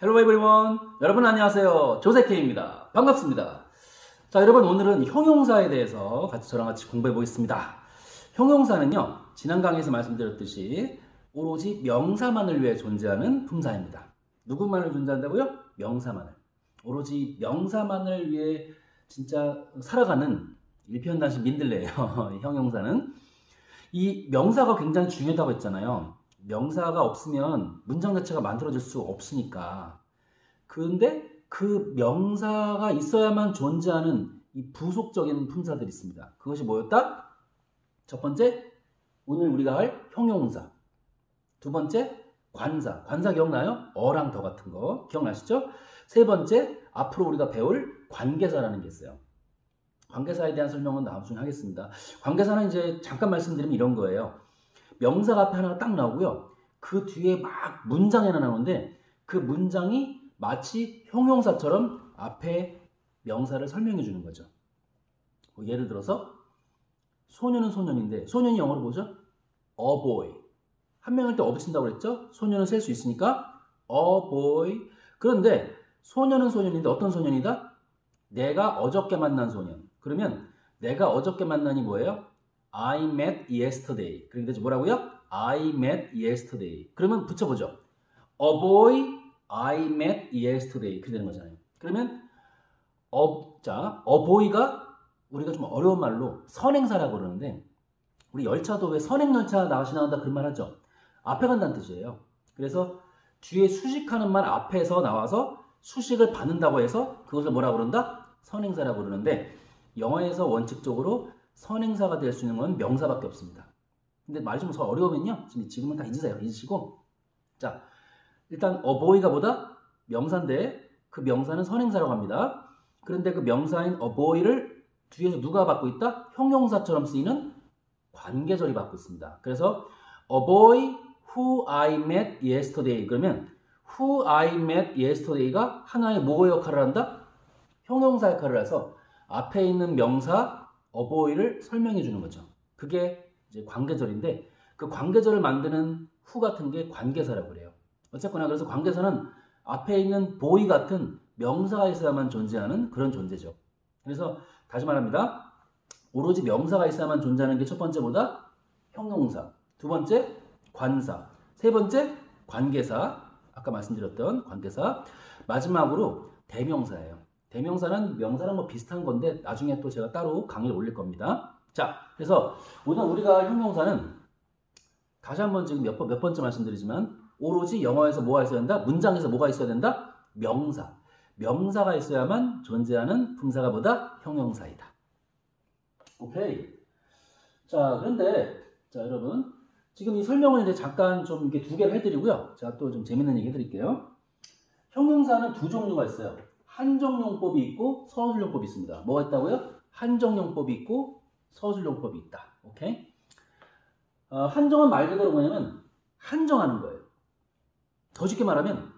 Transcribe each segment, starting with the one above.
Hello everyone. 여러분 안녕하세요. 조세케입니다. 반갑습니다. 자, 여러분 오늘은 형용사에 대해서 저랑 같이 공부해 보겠습니다. 형용사는요, 지난 강의에서 말씀드렸듯이 오로지 명사만을 위해 존재하는 품사입니다. 누구만을 존재한다고요? 명사만을. 오로지 명사만을 위해 진짜 살아가는 일편단심 민들레예요. 형용사는. 이 명사가 굉장히 중요하다고 했잖아요. 명사가 없으면 문장 자체가 만들어질 수 없으니까. 그런데 그 명사가 있어야만 존재하는 이 부속적인 품사들이 있습니다. 그것이 뭐였다? 첫 번째, 오늘 우리가 할 형용사. 두 번째, 관사. 관사 기억나요? 어랑 더 같은 거. 기억나시죠? 세 번째, 앞으로 우리가 배울 관계사라는 게 있어요. 관계사에 대한 설명은 다음 중에 하겠습니다. 관계사는 이제 잠깐 말씀드리면 이런 거예요. 명사가 앞에 하나가 딱 나오고요. 그 뒤에 막 문장이 하나 나오는데 그 문장이 마치 형용사처럼 앞에 명사를 설명해 주는 거죠. 예를 들어서 소년은 소년인데 소년이 영어로 뭐죠? A boy. 한 명일 때 붙인다고 그랬죠? 소년은 셀 수 있으니까 A boy. 그런데 소년은 소년인데 어떤 소년이다? 내가 어저께 만난 소년. 그러면 내가 어저께 만난이 뭐예요? I met yesterday. 그런데 뭐라고요? I met yesterday. 그러면 붙여보죠. A boy I met yesterday. 그렇게 되는 거잖아요. 그러면 a boy가 우리가 좀 어려운 말로 선행사라고 그러는데 우리 열차도 왜 선행열차 지나간다 그런 말 하죠. 앞에 간다는 뜻이에요. 그래서 뒤에 수식하는 말 앞에서 나와서 수식을 받는다고 해서 그것을 뭐라고 그런다? 선행사라고 그러는데 영어에서 원칙적으로 선행사가 될 수 있는 건 명사밖에 없습니다. 근데 말이 좀 더 어려우면요. 지금은 다 잊으세요. 잊으시고. 자, 일단 a boy가 뭐다? 명사인데 그 명사는 선행사라고 합니다. 그런데 그 명사인 a boy를 뒤에서 누가 받고 있다? 형용사처럼 쓰이는 관계절이 받고 있습니다. 그래서 a boy who I met yesterday. 그러면 who I met yesterday가 하나의 뭐의 역할을 한다? 형용사 역할을 해서 앞에 있는 명사 a boy를 설명해 주는 거죠. 그게 이제 관계절인데 그 관계절을 만드는 who 같은 게 관계사라고 그래요. 어쨌거나 그래서 관계사는 앞에 있는 boy 같은 명사가 있어야만 존재하는 그런 존재죠. 그래서 다시 말합니다. 오로지 명사가 있어야만 존재하는 게 첫 번째보다 형용사, 두 번째 관사, 세 번째 관계사, 아까 말씀드렸던 관계사, 마지막으로 대명사예요. 대명사는 명사랑 뭐 비슷한 건데 나중에 또 제가 따로 강의를 올릴 겁니다. 자, 그래서 오늘 우리가 형용사는 다시 한번 지금 몇 번째 말씀드리지만 오로지 영어에서 뭐가 있어야 된다? 문장에서 뭐가 있어야 된다? 명사. 명사가 있어야만 존재하는 품사가 뭐다? 형용사이다. 오케이. 자, 그런데 자, 여러분 지금 이 설명을 이제 잠깐 좀 이렇게 두 개를 해드리고요. 제가 또 좀 재밌는 얘기 해드릴게요. 형용사는 두 종류가 있어요. 한정용법이 있고 서술용법이 있습니다. 뭐가 있다고요? 한정용법이 있고 서술용법이 있다. 오케이? 한정은 말 그대로 뭐냐면 한정하는 거예요. 더 쉽게 말하면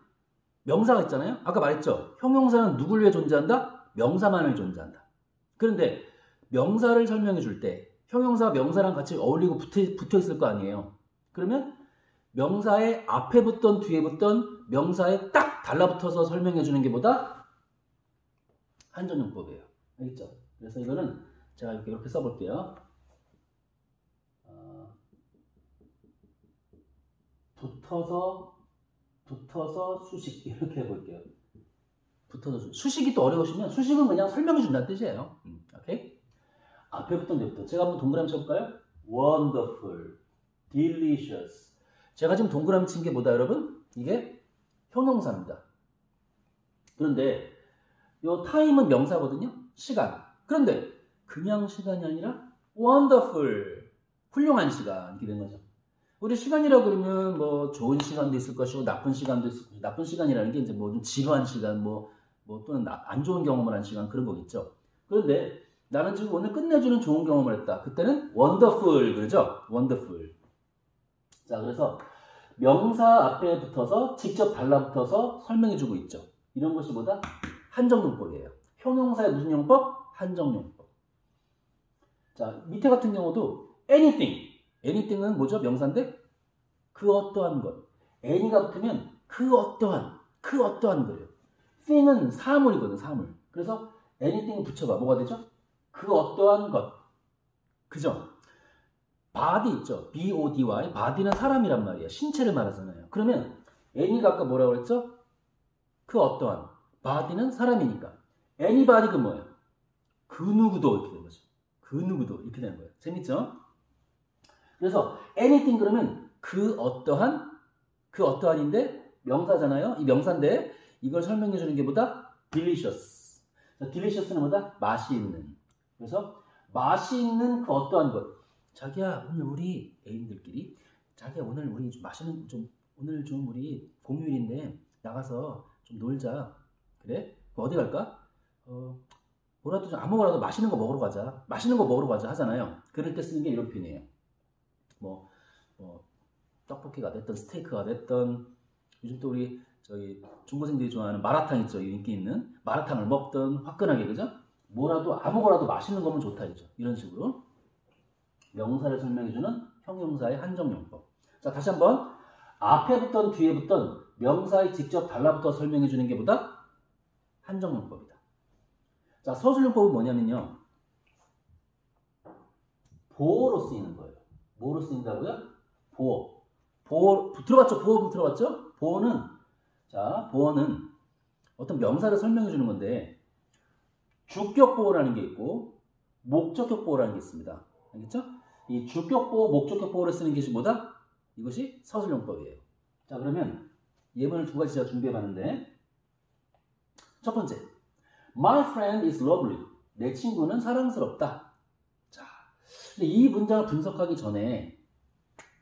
명사가 있잖아요. 아까 말했죠. 형용사는 누굴 위해 존재한다? 명사만을 존재한다. 그런데 명사를 설명해 줄 때 형용사가 명사랑 같이 어울리고 붙어 있을 거 아니에요. 그러면 명사의 앞에 붙던 뒤에 붙던 명사에 딱 달라붙어서 설명해 주는 게 뭐다? 한정용법이에요. 알겠죠? 그래서 이거는 제가 이렇게 써볼게요. 붙어서 수식 이렇게 해볼게요. 붙어서 수식이 또 어려우시면 수식은 그냥 설명해 준다는 뜻이에요. 오케이? 앞에 붙던 데부터 제가 한번 동그라미 쳐볼까요? Wonderful, delicious. 제가 지금 동그라미 친 게 뭐다 여러분? 이게 형용사입니다. 그런데 요 time은 명사거든요. 시간. 그런데 그냥 시간이 아니라 wonderful, 훌륭한 시간 이렇게 된 거죠. 우리 시간이라고 그러면 뭐 좋은 시간도 있을 것이고 나쁜 시간도 있을 것이고 나쁜 시간이라는 게 이제 뭐 좀 지루한 시간 뭐 또는 안 좋은 경험을 한 시간 그런 거겠죠. 그런데 나는 지금 오늘 끝내주는 좋은 경험을 했다. 그때는 wonderful 그러죠. wonderful. 자, 그래서 명사 앞에 붙어서 직접 달라붙어서 설명해주고 있죠. 이런 것이 뭐다? 한정용법이에요. 형용사의 무슨 용법? 한정용법. 자, 밑에 같은 경우도 anything. anything은 뭐죠? 명사인데 그 어떠한 것. any가 붙으면 그 어떠한 그 어떠한 거예요. thing은 사물이거든, 사물. 그래서 anything 붙여봐. 뭐가 되죠? 그 어떠한 것. 그죠? body 있죠? B-O-D-Y. body는 사람이란 말이에요. 신체를 말하잖아요. 그러면 any가 아까 뭐라고 그랬죠? 그 어떠한. body는 사람이니까. anybody가 뭐예요? 그 누구도 이렇게 되는 거죠. 그 누구도 이렇게 되는 거예요. 재밌죠? 그래서 anything 그러면 그 어떠한인데 명사잖아요. 이 명사인데 이걸 설명해 주는 게 뭐다? delicious. delicious는 뭐다? 맛이 있는. 그래서 맛이 있는 그 어떠한 것. 자기야 오늘 우리 애인들끼리 자기야 오늘 우리 좀 맛있는 오늘 좀 우리 공휴일인데 나가서 좀 놀자. 그래? 어디 갈까? 뭐라도 좀 아무거나도 맛있는 거 먹으러 가자. 맛있는 거 먹으러 가자 하잖아요. 그럴 때 쓰는 게 이런 표현이에요. 뭐 떡볶이가 됐든 스테이크가 됐든 요즘 또 우리 저기 중고생들이 좋아하는 마라탕 있죠. 인기 있는 마라탕을 먹든 화끈하게 그죠? 뭐라도 아무거나도 맛있는 거면 좋다 이죠. 이런 식으로 명사를 설명해주는 형용사의 한정용법. 자 다시 한번 앞에 붙던 뒤에 붙던 명사에 직접 달라붙어 설명해주는 게 보다 한정용법이다. 자 서술용법은 뭐냐면요. 보어로 쓰이는 거예요. 뭐로 쓰인다고요? 보어. 들어봤죠? 보어 들어봤죠? 보어는 어떤 명사를 설명해 주는 건데 주격 보어라는 게 있고 목적격 보어라는 게 있습니다. 알겠죠? 이 주격 보어, 목적격 보어를 쓰는 것이 뭐다? 이것이 서술용법이에요. 자, 그러면 예문을 두 가지 제가 준비해 봤는데 첫 번째, My friend is lovely. 내 친구는 사랑스럽다. 자, 근데 이 문장을 분석하기 전에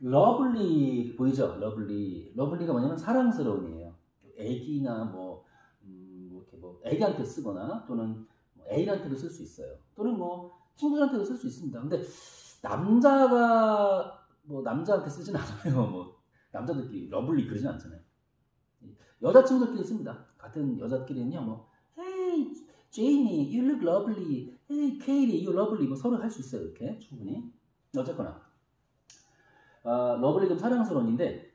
lovely 보이죠? lovely가 뭐냐면 사랑스러운이에요. 애기나 이렇게 애기한테 쓰거나 또는 애인한테도 쓸 수 있어요. 또는 친구들한테도 쓸 수 있습니다. 근데 남자가 남자한테 쓰진 않아요. 남자들끼리 lovely 그러진 않잖아요. 여자친구들끼리 씁니다. 같은 여자끼리는요. Hey, Jamie, you look lovely. Hey, Katie, you lovely. 서로 할 수 있어요. 이렇게 충분히. 어쨌거나 러블리 좀 사랑스러운인데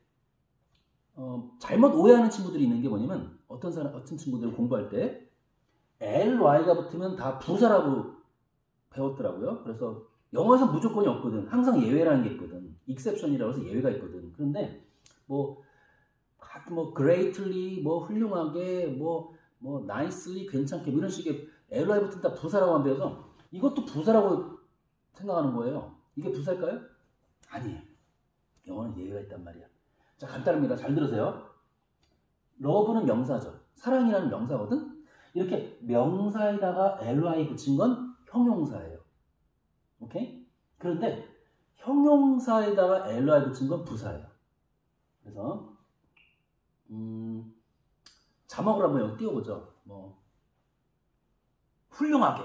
잘못 오해하는 친구들이 있는 게 뭐냐면 어떤 친구들 공부할 때 ly가 붙으면 다 부사라고 배웠더라고요. 그래서 영어에서 무조건이 없거든. 항상 예외라는 게 있거든. exception이라고 해서 예외가 있거든. 그런데 greatly, 훌륭하게, nicely, 괜찮게 이런 식의 ly 붙으면 다 부사라고 배워서 이것도 부사라고 생각하는 거예요. 이게 부사일까요? 아니에요. 영어는 예외가 있단 말이야. 자, 간단합니다. 잘 들으세요. 러브는 명사죠. 사랑이라는 명사거든. 이렇게 명사에다가 ly 붙인 건 형용사예요. 오케이? 그런데 형용사에다가 ly 붙인 건 부사예요. 그래서 자막을 한번 띄워보죠. 훌륭하게.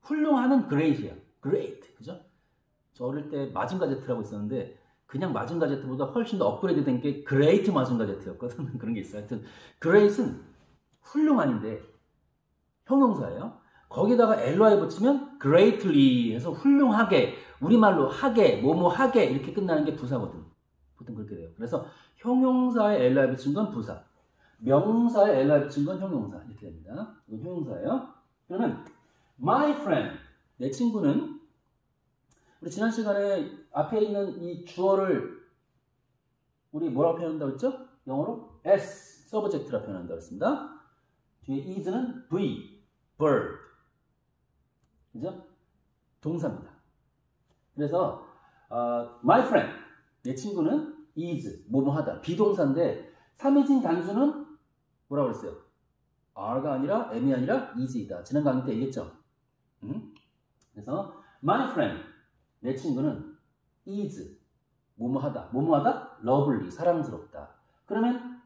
훌륭하는 great이야. great. 그죠? 저 어릴 때 마징가 제트라고 있었는데 그냥 마징가 제트보다 훨씬 더 업그레이드 된 게 그레이트 마징가 제트였거든. 그런 게 있어요. 하여튼 great은 훌륭한인데 형용사예요. 거기다가 ly 붙이면 greatly 해서 훌륭하게, 우리말로 하게, 뭐뭐하게 이렇게 끝나는 게 부사거든. 보통 그렇게 돼요. 그래서 형용사에 ly 붙인 건 부사, 명사에 ly 붙인 건 형용사 이렇게 됩니다. 이건 형용사예요. 그러면 my friend, 내 친구는 우리 지난 시간에 앞에 있는 이 주어를 우리 뭐라고 표현한다고 했죠? 영어로 S, subject라 표현한다고 했습니다. 뒤에 is는 V, verb. 그죠? 동사입니다. 그래서 my friend, 내 친구는 is, 뭐뭐하다, 비동사인데 3인칭 단수는 뭐라고 그랬어요? are가 아니라 am이 아니라 is이다. 지난 강의 때 얘기했죠? 그래서 my friend, 내 친구는 is, 뭐뭐하다. 뭐뭐하다? lovely, 사랑스럽다. 그러면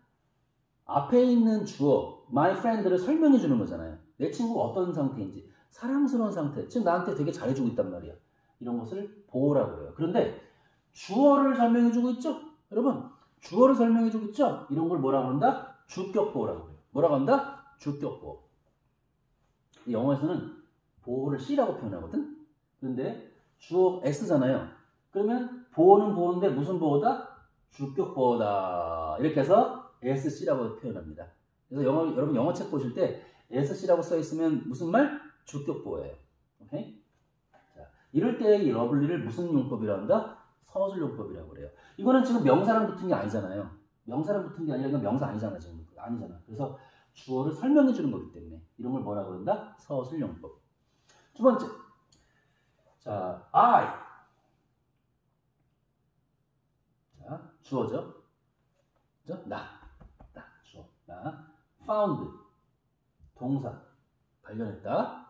앞에 있는 주어, my friend를 설명해 주는 거잖아요. 내 친구가 어떤 상태인지. 사랑스러운 상태. 지금 나한테 되게 잘해주고 있단 말이야. 이런 것을 보호라고 해요. 그런데 주어를 설명해 주고 있죠? 여러분, 주어를 설명해 주고 있죠? 이런 걸 뭐라고 한다? 주격 보호라고 해요. 뭐라고 한다? 주격 보호. 영어에서는 보호를 C라고 표현하거든? 그런데 주어 S잖아요. 그러면 보호는 보호인데 무슨 보호다? 주격 보호다. 이렇게 해서 SC라고 표현합니다. 그래서 여러분 영어책 보실 때 SC라고 써 있으면 무슨 말? 주격보예요. 오케이? 자, 이럴 때 이 러블리를 무슨 용법이라고 한다? 서술용법이라고 그래요. 이거는 지금 명사랑 붙은 게 아니잖아요. 명사랑 붙은 게 아니라 이건 명사 아니잖아 지금. 아니잖아. 그래서 주어를 설명해 주는 거기 때문에 이런 걸 뭐라고 그런다? 서술용법. 두 번째. 자, I. 자, 주어죠. 그죠? 주어. found. 동사. 발견했다.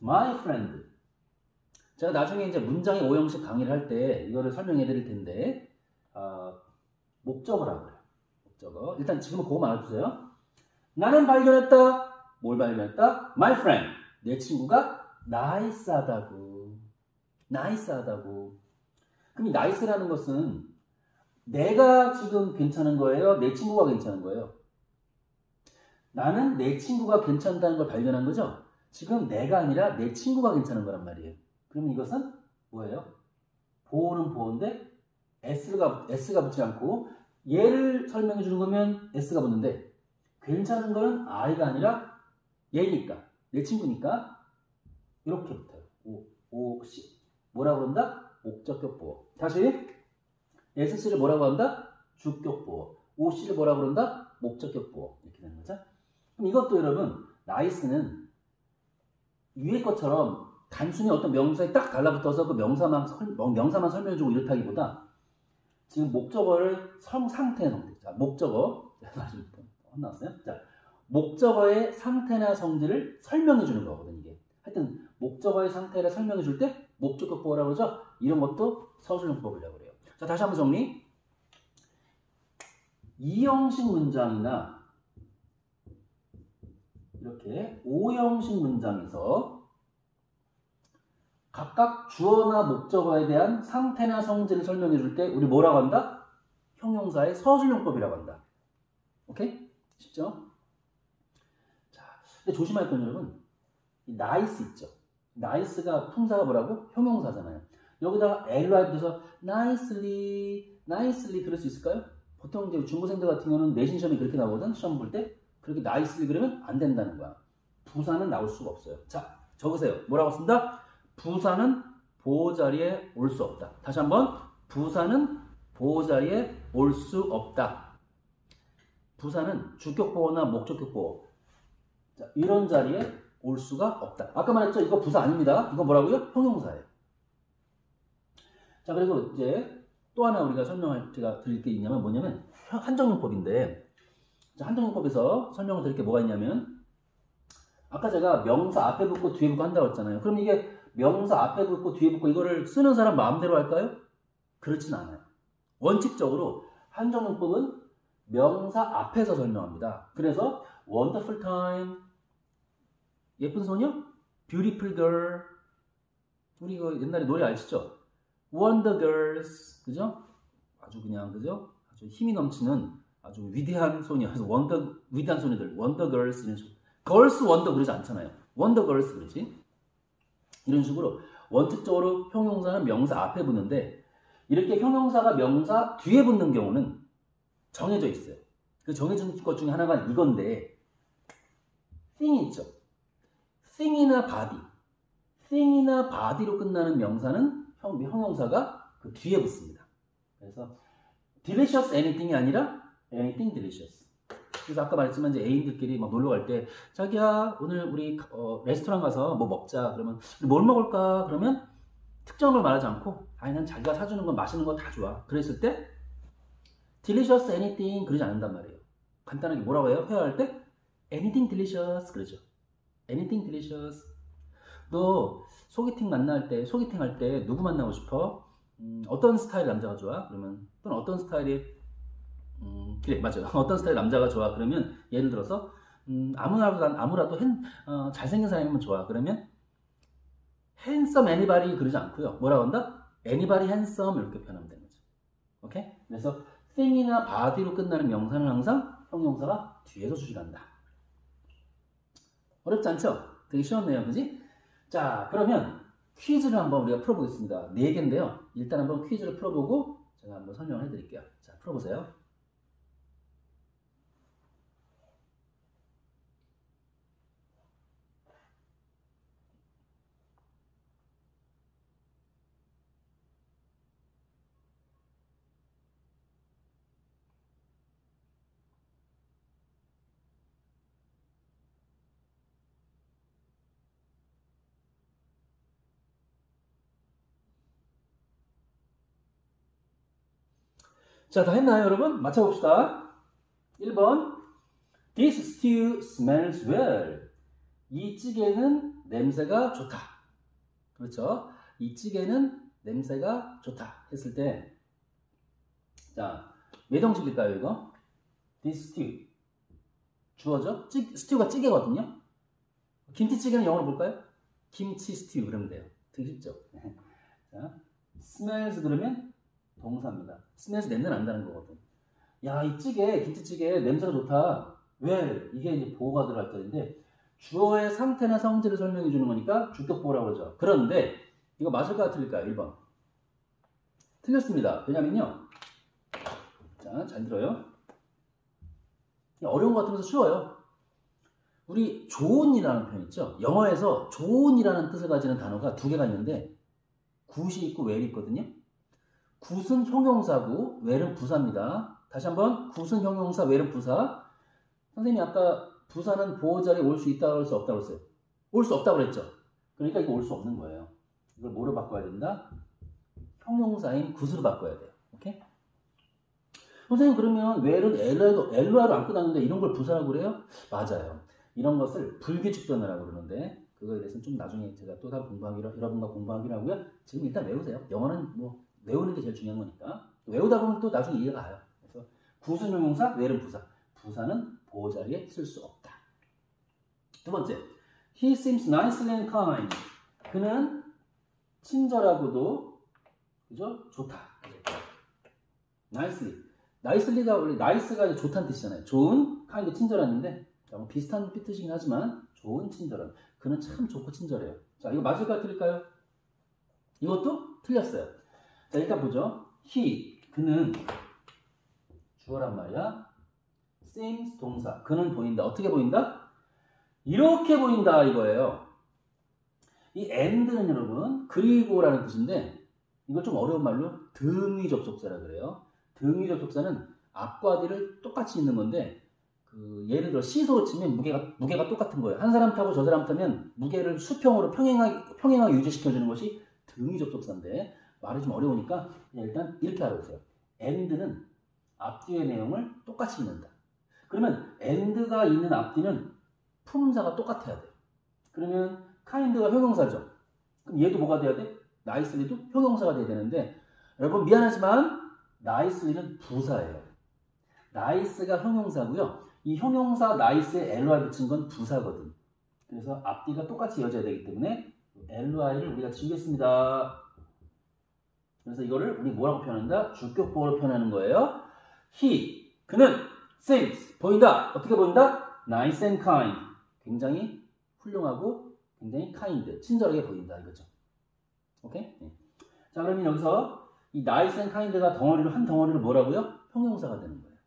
My friend. 제가 나중에 이제 문장의 오형식 강의를 할 때 이거를 설명해 드릴 텐데, 목적어라고 해요. 목적어. 일단 지금은 그거만 알아두세요. 나는 발견했다. 뭘 발견했다? My friend. 내 친구가 나이스하다고. 나이스하다고. 그럼 이 나이스라는 것은 내가 지금 괜찮은 거예요? 내 친구가 괜찮은 거예요? 나는 내 친구가 괜찮다는 걸 발견한 거죠? 지금 내가 아니라 내 친구가 괜찮은 거란 말이에요. 그러면 이것은 뭐예요? 보어는 보어인데 S가 붙지 않고 얘를 설명해 주는 거면 S가 붙는데 괜찮은 거는 I가 아니라 얘니까 내 친구니까 이렇게 붙어요. OC 뭐라고 그런다? 목적격 보어. 다시 SC를 뭐라고 한다? 주격 보어. OC를 뭐라고 그런다? 목적격 보어. 이렇게 되는 거죠. 그럼 이것도 여러분 나이스는 위에 것처럼 단순히 어떤 명사에 딱 달라붙어서 그 명사만 설명해주고 이렇다기보다 지금 목적어를 상태나 성질. 자, 목적어. 나왔어요? 자, 목적어의 상태나 성질을 설명해주는 거거든요, 이게. 하여튼, 목적어의 상태를 설명해줄 때 목적격 보어라고 그러죠? 이런 것도 서술용법이라고 그래요. 자, 다시 한번 정리. 이형식 문장이나 이렇게 오형식 문장에서 각각 주어나 목적어에 대한 상태나 성질을 설명해 줄 때 우리 뭐라고 한다? 형용사의 서술용법이라고 한다. 오케이? 쉽죠? 자, 근데 조심할 건 여러분, 이 나이스 있죠? 나이스가 품사가 뭐라고? 형용사잖아요. 여기다가 L로 붙여서 nicely 그럴 수 있을까요? 보통 이제 중고생들 같은 경우는 내신 시험이 그렇게 나오거든. 시험 볼 때 그렇게 nicely 그러면 안 된다는 거야. 부사는 나올 수가 없어요. 자, 적으세요. 뭐라고 쓴다? 부사는 보호 자리에 올 수 없다. 다시 한번. 부사는 보호 자리에 올 수 없다. 부사는 주격 보호나 목적격 보호. 자, 이런 자리에 올 수가 없다. 아까 말했죠? 이거 부사 아닙니다. 이거 뭐라고요? 형용사예요. 자, 그리고 이제 또 하나 우리가 제가 드릴 게 있냐면 뭐냐면 한정용법인데, 자, 한정용법에서 설명을 드릴 게 뭐가 있냐면 아까 제가 명사 앞에 붙고 뒤에 붙고 한다고 했잖아요. 그럼 이게 명사 앞에 붙고 뒤에 붙고 이거를 쓰는 사람 마음대로 할까요? 그렇진 않아요. 원칙적으로 한정용법은 명사 앞에서 설명합니다. 그래서 wonderful time, 예쁜 소녀, beautiful girl, 우리 이거 옛날에 노래 아시죠? wonder girls, 그죠? 아주 그냥 그죠? 아주 힘이 넘치는 아주 위대한 소녀, 그래서 위대한 소녀들, wonder girls 이런 식으로. girls wonder 그러지 않잖아요. wonder girls 그러지. 이런 식으로 원칙적으로 형용사는 명사 앞에 붙는데 이렇게 형용사가 명사 뒤에 붙는 경우는 정해져 있어요. 그 정해진 것 중에 하나가 이건데 thing 있죠. thing이나 body로 끝나는 명사는 형용사가 그 뒤에 붙습니다. 그래서 delicious anything이 아니라 anything delicious. 그래서 아까 말했지만 이제 애인들끼리 막 놀러 갈 때 자기야 오늘 우리 레스토랑 가서 뭐 먹자. 그러면 우리 뭘 먹을까? 그러면 특정한 걸 말하지 않고 아니 난 자기가 사주는 거 맛있는 거 다 좋아. 그랬을 때 delicious anything 그러지 않는단 말이에요. 간단하게 뭐라고 해요? 회화할 때 anything delicious 그러죠. anything delicious. 너 소개팅 할 때 누구 만나고 싶어? 어떤 스타일 남자가 좋아? 그러면 또는 어떤 스타일이 그래 맞아요. 어떤 스타일 남자가 좋아? 그러면 예를 들어서 아무라도 잘생긴 사람이면 좋아. 그러면 handsome anybody 그러지 않고요. 뭐라고 한다? anybody handsome 이렇게 표현하면 되는 거죠. 오케이? 그래서 thing이나 body로 끝나는 명사는 항상 형용사가 뒤에서 수식한다. 어렵지 않죠? 되게 쉬웠네요. 그지? 자, 그러면 퀴즈를 한번 우리가 풀어보겠습니다. 4개인데요. 일단 한번 퀴즈를 풀어보고 제가 한번 설명을 해드릴게요. 자, 풀어보세요. 자, 다 했나요, 여러분? 맞춰봅시다. 1번. This stew smells well. 이 찌개는 냄새가 좋다. 그렇죠? 이 찌개는 냄새가 좋다. 했을 때, 자, 몇 형식일까요, 이거? This stew. 주어죠? 스튜가 찌개거든요? 김치찌개는 영어로 볼까요? 김치 스튜 그러면 돼요. 되게 쉽죠? 자, smells 그러면 동사입니다. smells 냄새 난다는 거거든. 야, 이 찌개, 김치찌개 냄새가 좋다. 왜? 이게 이제 보호가 들어갈 때인데 주어의 상태나 성질을 설명해 주는 거니까 주격보호라고 그러죠. 그런데 이거 맞을까요? 틀릴까요? 1번. 틀렸습니다. 왜냐면요. 자, 잘 들어요. 어려운 것 같으면서 쉬워요. 우리 좋은이라는 표현 있죠? 영어에서 좋은이라는 뜻을 가지는 단어가 두 개가 있는데 굿이 있고 well이 있거든요. 굿은 형용사고 well은 부사입니다. 다시 한번 굿은 형용사, well은 부사. 선생님이 아까 부사는 보호 자리에 올 수 있다고 할 수 없다고 했어요. 올 수 없다고 그랬죠? 그러니까 이거 올 수 없는 거예요. 이걸 뭐로 바꿔야 된다? 형용사인 굿으로 바꿔야 돼요. 오케이? 선생님 그러면 well은 LR로 안 끝났는데 이런 걸 부사라고 그래요? 맞아요. 이런 것을 불규칙 변화라고 그러는데 그거에 대해서는 좀 나중에 제가 또 다른 여러분과 공부하기로 하고요. 지금 일단 외우세요. 영어는 뭐 외우는 게 제일 중요한 거니까. 외우다 보면 또 나중에 이해가 가요. 그래서 굿은 형용사, well은 부사. 부사는 보호 자리에 쓸 수 없다. 두 번째, he seems nicely and kind. 그는 친절하고도 그죠? 좋다. nicely가 원래 nice가 좋다는 뜻이잖아요. 좋은, kind 친절한인데 비슷한 뜻이긴 하지만 좋은 친절한. 그는 참 좋고 친절해요. 자, 이거 맞을까요? 틀릴까요? 이것도 틀렸어요. 자, 일단 보죠. he, 그는 주어란 말이야. seems 동사. 그는 보인다. 어떻게 보인다? 이렇게 보인다 이거예요. 이 and는 여러분 그리고라는 뜻인데 이걸 좀 어려운 말로 등위 접속사라 그래요. 등위 접속사는 앞과 뒤를 똑같이 있는 건데 예를 들어 시소로 치면 무게가 똑같은 거예요. 한 사람 타고 저 사람 타면 무게를 수평으로 평행하게 유지시켜주는 것이 등위 접속사인데 말이 좀 어려우니까 그냥 일단 이렇게 알아보세요. and는 앞뒤의 내용을 똑같이 읽는다. 그러면 and가 있는 앞뒤는 품사가 똑같아야 돼요. 그러면 kind가 형용사죠. 그럼 얘도 뭐가 돼야 돼? nicely도 형용사가 돼야 되는데 여러분 미안하지만 nicely는 부사예요. nice가 형용사고요. 이 형용사 nice에 ly 붙인 건 부사거든. 그래서 앞뒤가 똑같이 이어져야 되기 때문에 ly를 우리가 지우겠습니다. 그래서 이거를 우리 뭐라고 표현한다? 주격보호로 표현하는 거예요. he, 그는 seems, 보인다. 어떻게 보인다? nice and kind. 굉장히 훌륭하고 굉장히 kind, 친절하게 보인다 이거죠. 오케이? 네. 자, 그러면 여기서 이 nice and kind가 한 덩어리로 뭐라고요? 형용사가 되는 거예요.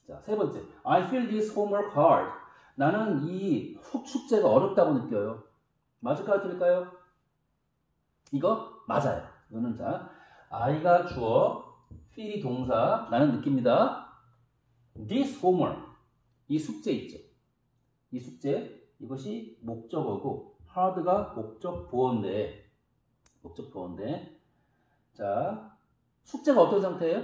자, 세 번째. I feel this homework hard. 나는 이 숙제가 어렵다고 느껴요. 맞을까요? 틀릴까요? 이거 맞아요. 이거는 자, I가 주어, feel이 동사, 나는 느낍니다. This homework. 이 숙제 있죠. 이 숙제, 이것이 목적어고 hard가 목적 보어인데 자, 숙제가 어떤 상태예요?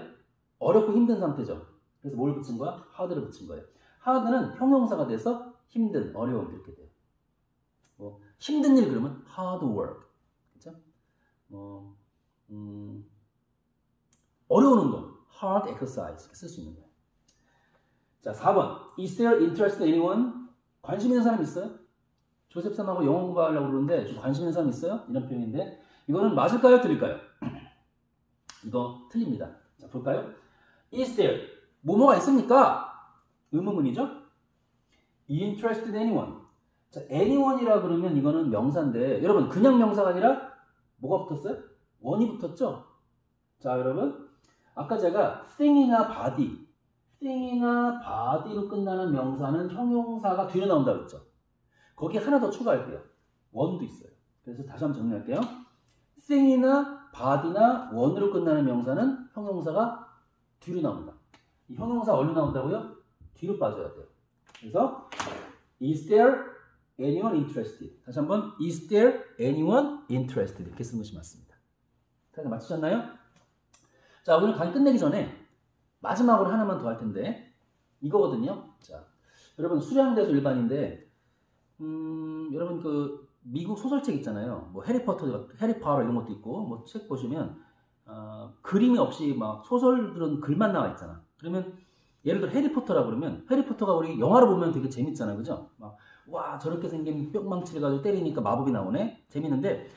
어렵고 힘든 상태죠. 그래서 뭘 붙인 거야? hard를 붙인 거예요. hard는 형용사가 돼서 힘든, 어려운 이렇게 돼요. 뭐 힘든 일 그러면 hard work. 그렇죠? 어려운 운동, hard exercise 이렇게 쓸 수 있는 거예요. 자, 4번. Is there interest in anyone? 관심 있는 사람 있어요? 조셉쌤하고 영어 공부하려고 그러는데 관심 있는 사람 있어요? 이런 표현인데 이거는 맞을까요? 틀릴까요? 이거 틀립니다. 자, 볼까요? Is there? 뭐뭐가 있습니까? 의문문이죠? Interested in anyone. 자, anyone이라 그러면 이거는 명사인데 여러분 그냥 명사가 아니라 뭐가 붙었어요? 원이 붙었죠? 자, 여러분 아까 제가 thing이나 body로 끝나는 명사는 형용사가 뒤로 나온다고 했죠? 거기에 하나 더 추가할게요. 원도 있어요. 그래서 다시 한번 정리할게요. thing이나 body나 원으로 끝나는 명사는 형용사가 뒤로 나온다. 이 형용사 어디로 나온다고요? 뒤로 빠져야 돼요. 그래서 is there anyone interested? 다시 한번 is there anyone interested? 이렇게 쓰는 것이 맞습니다. 다들 맞추셨나요? 자, 오늘 강의 끝내기 전에 마지막으로 하나만 더 할 텐데 이거거든요. 자, 여러분 수량대소 일반인데 여러분 그 미국 소설책 있잖아요. 뭐 해리포터 이런 것도 있고 뭐 책 보시면 그림이 없이 막 소설들은 글만 나와 있잖아. 그러면 예를 들어 해리포터라 그러면 해리포터가 우리 영화로 보면 되게 재밌잖아, 그죠? 막 와 저렇게 생긴 뿅망치를 가지고 때리니까 마법이 나오네. 재밌는데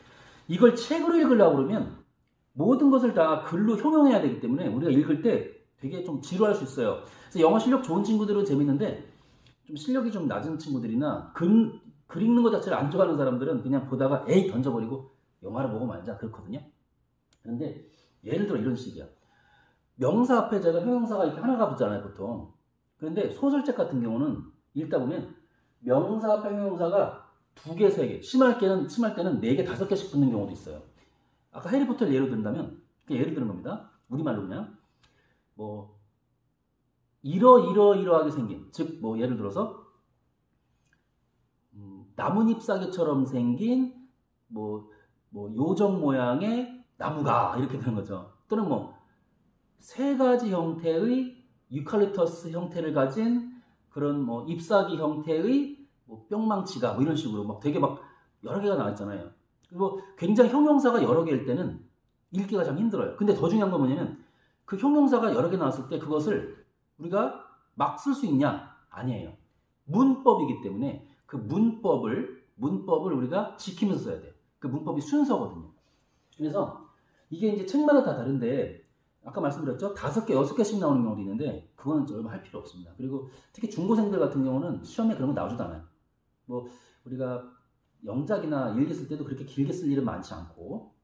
이걸 책으로 읽으려고 그러면 모든 것을 다 글로 형용해야 되기 때문에 우리가 읽을 때 되게 좀 지루할 수 있어요. 그래서 영어 실력 좋은 친구들은 재밌는데 좀 실력이 좀 낮은 친구들이나 글 읽는 것 자체를 안 좋아하는 사람들은 그냥 보다가 에이 던져버리고 영화를 보고 말자 그렇거든요. 그런데 예를 들어 이런 식이야. 명사 앞에 제가 형용사가 이렇게 하나가 붙잖아요, 보통. 그런데 소설책 같은 경우는 읽다 보면 명사 앞에 형용사가 2개, 3개, 심할 때는 4개, 5개씩 붙는 경우도 있어요. 아까 해리포터를 예로 든다면, 그냥 예를 드는 겁니다. 우리말로 그냥. 뭐, 이러이러하게 생긴, 즉, 뭐, 예를 들어서, 나뭇잎 사계처럼 생긴, 요정 모양의 나무가, 이렇게 되는 거죠. 또는 뭐, 3가지 형태의 유칼립터스 형태를 가진 그런 뭐 잎사귀 형태의 뭐 뿅망치가 뭐 이런 식으로 막 되게 막 여러 개가 나왔잖아요. 그리고 굉장히 형용사가 여러 개일 때는 읽기가 참 힘들어요. 근데 더 중요한 건 뭐냐면 그 형용사가 여러 개 나왔을 때 그것을 우리가 막 쓸 수 있냐? 아니에요. 문법이기 때문에 그 문법을 우리가 지키면서 써야 돼요. 그 문법이 순서거든요. 그래서 이게 이제 책마다 다 다른데 아까 말씀드렸죠? 5개, 6개씩 나오는 경우도 있는데 그거는 얼마 할 필요 없습니다. 그리고 특히 중고생들 같은 경우는 시험에 그런 거 나오지도 않아요. 뭐 우리가 영작이나 일기 쓸 때도 그렇게 길게 쓸 일은 많지 않고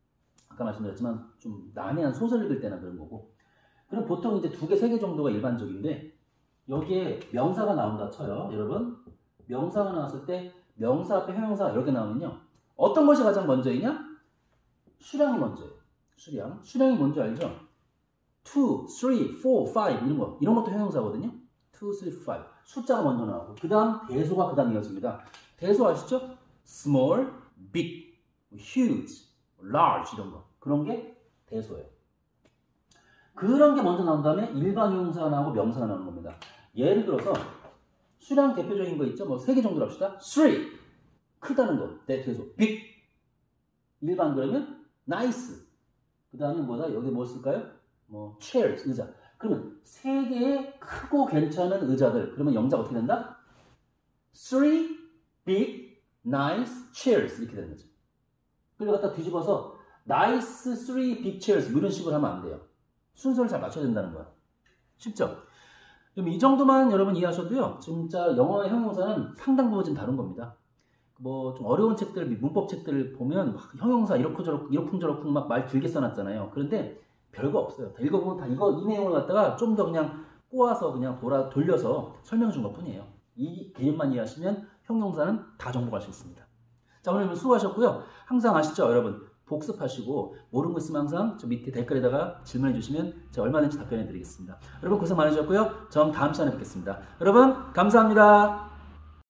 아까 말씀드렸지만 좀 난해한 소설 읽을 때나 그런 거고 그럼 보통 이제 2개, 3개 정도가 일반적인데 여기에 명사가 나온다 쳐요. 여러분 명사가 나왔을 때 명사 앞에 형용사가 여러 개 나오면요. 어떤 것이 가장 먼저이냐? 수량이 먼저예요. 수량이 뭔지 알죠? 2, 3, 4, 5 이런 것도 형용사거든요. 2, 3, 5 숫자가 먼저 나오고 그 다음 대소가 그 다음 이어집니다. 대소 아시죠? small, big, huge, large 이런 거 그런 게 대소예요. 그런 게 먼저 나온 다음에 일반 형용사가 나오고 명사가 나오는 겁니다. 예를 들어서 수량 대표적인 거 있죠? 뭐 3개 정도로 합시다. 3 크다는 거 대소 big 일반 그러면 nice 그 다음에 뭐다? 여기 뭐 쓸까요? 뭐 chairs 의자. 그러면 3개의 크고 괜찮은 의자들. 그러면 영작 어떻게 된다? 3 big nice chairs 이렇게 되는 거죠. 그리고 갖다 뒤집어서 nice 3 big chairs 이런 식으로 하면 안 돼요. 순서를 잘 맞춰야 된다는 거야. 쉽죠? 그럼 이 정도만 여러분 이해하셔도요. 진짜 영어의 형용사는 상당 부분 좀 다른 겁니다. 뭐 좀 어려운 책들, 문법 책들을 보면 막 형용사 이러쿵저러쿵 막 말 길게 써놨잖아요. 그런데 별거 없어요. 다 읽어보면 다 이 내용을 갖다가 좀 더 그냥 꼬아서 그냥 돌려서 설명해 준 것 뿐이에요. 이 개념만 이해하시면 형용사는 다 정복할 수 있습니다. 자, 오늘 수고하셨고요. 항상 아시죠, 여러분? 복습하시고 모르는 거 있으면 항상 저 밑에 댓글에다가 질문해 주시면 제가 얼마든지 답변해 드리겠습니다. 여러분 고생 많으셨고요. 전 다음 시간에 뵙겠습니다. 여러분 감사합니다.